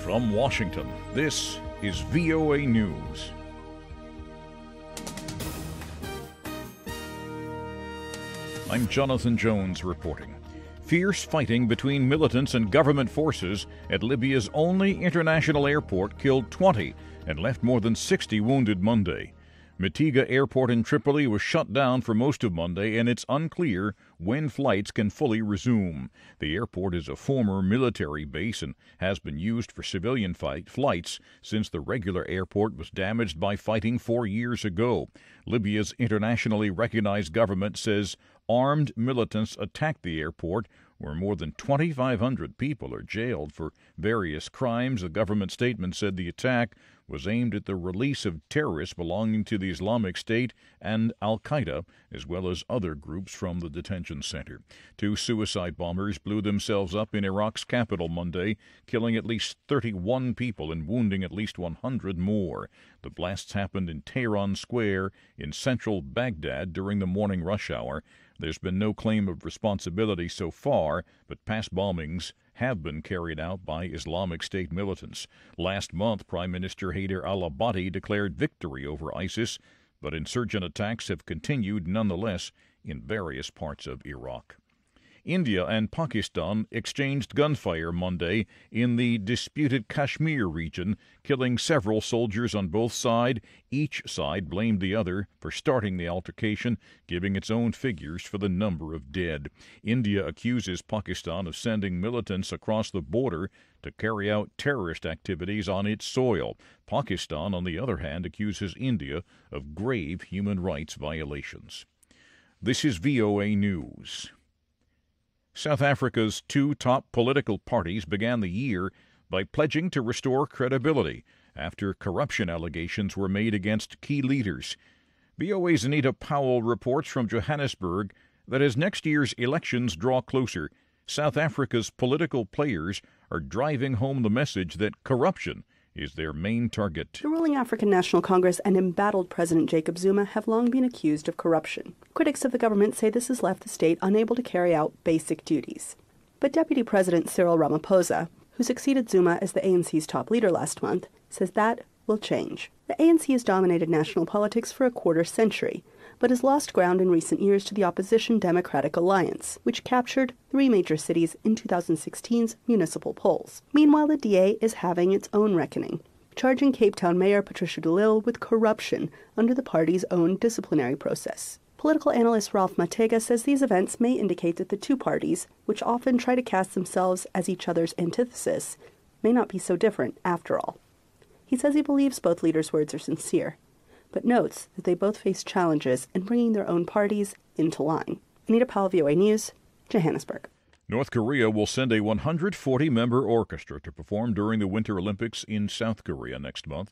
From Washington, this is VOA News. I'm Jonathan Jones reporting. Fierce fighting between militants and government forces at Libya's only international airport killed 20 and left more than 60 wounded Monday. Mitiga Airport in Tripoli was shut down for most of Monday, and it's unclear when flights can fully resume. The airport is a former military base and has been used for civilian flights since the regular airport was damaged by fighting 4 years ago. Libya's internationally recognized government says armed militants attacked the airport, where more than 2,500 people are jailed for various crimes. The government statement said the attack was aimed at the release of terrorists belonging to the Islamic State and al-Qaeda, as well as other groups from the detention center. 2 suicide bombers blew themselves up in Iraq's capital Monday, killing at least 31 people and wounding at least 100 more. The blasts happened in Tehran Square in central Baghdad during the morning rush hour. There's been no claim of responsibility so far, but past bombings have been carried out by Islamic State militants. Last month, Prime Minister Haider al-Abadi declared victory over ISIS, but insurgent attacks have continued nonetheless in various parts of Iraq. India and Pakistan exchanged gunfire Monday in the disputed Kashmir region, killing several soldiers on both sides. Each side blamed the other for starting the altercation, giving its own figures for the number of dead. India accuses Pakistan of sending militants across the border to carry out terrorist activities on its soil. Pakistan, on the other hand, accuses India of grave human rights violations. This is VOA News. South Africa's 2 top political parties began the year by pledging to restore credibility after corruption allegations were made against key leaders. VOA's Anita Powell reports from Johannesburg that as next year's elections draw closer, South Africa's political players are driving home the message that corruption is their main target. The ruling African National Congress and embattled President Jacob Zuma have long been accused of corruption. Critics of the government say this has left the state unable to carry out basic duties. But Deputy President Cyril Ramaphosa, who succeeded Zuma as the ANC's top leader last month, says that will change. The ANC has dominated national politics for a quarter century, but has lost ground in recent years to the opposition Democratic Alliance, which captured 3 major cities in 2016's municipal polls. Meanwhile, the DA is having its own reckoning, charging Cape Town Mayor Patricia de Lille with corruption under the party's own disciplinary process. Political analyst Ralph Matega says these events may indicate that the 2 parties, which often try to cast themselves as each other's antithesis, may not be so different after all. He says he believes both leaders' words are sincere, but notes that they both face challenges in bringing their own parties into line. Anita Powell, VOA News, Johannesburg. North Korea will send a 140-member orchestra to perform during the Winter Olympics in South Korea next month.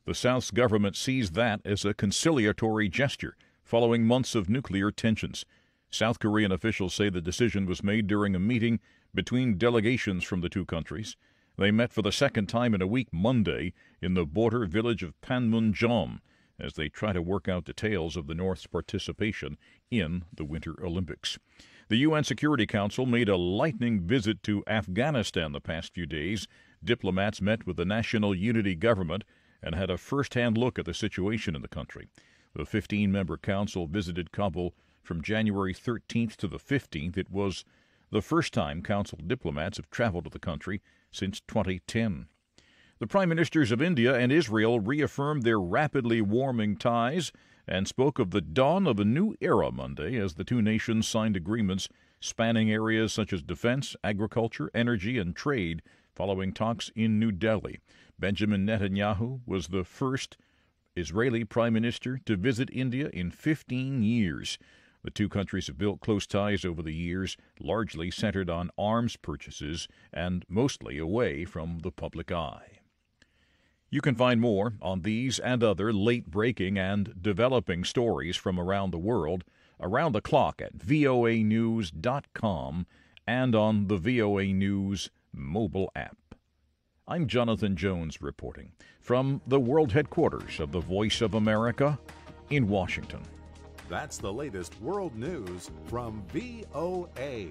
The South's government sees that as a conciliatory gesture following months of nuclear tensions. South Korean officials say the decision was made during a meeting between delegations from the 2 countries. They met for the second time in a week Monday in the border village of Panmunjom as they try to work out details of the North's participation in the Winter Olympics. The UN Security Council made a lightning visit to Afghanistan the past few days. Diplomats met with the National Unity Government and had a first-hand look at the situation in the country. The 15-member council visited Kabul from January 13th to the 15th. It was the first time council diplomats have traveled to the country since 2010. The Prime Ministers of India and Israel reaffirmed their rapidly warming ties and spoke of the dawn of a new era Monday as the 2 nations signed agreements spanning areas such as defense, agriculture, energy, and trade following talks in New Delhi. Benjamin Netanyahu was the first Israeli Prime Minister to visit India in 15 years. The 2 countries have built close ties over the years, largely centered on arms purchases and mostly away from the public eye. You can find more on these and other late-breaking and developing stories from around the world around the clock at voanews.com and on the VOA News mobile app. I'm Jonathan Jones reporting from the world headquarters of the Voice of America in Washington. That's the latest world news from VOA.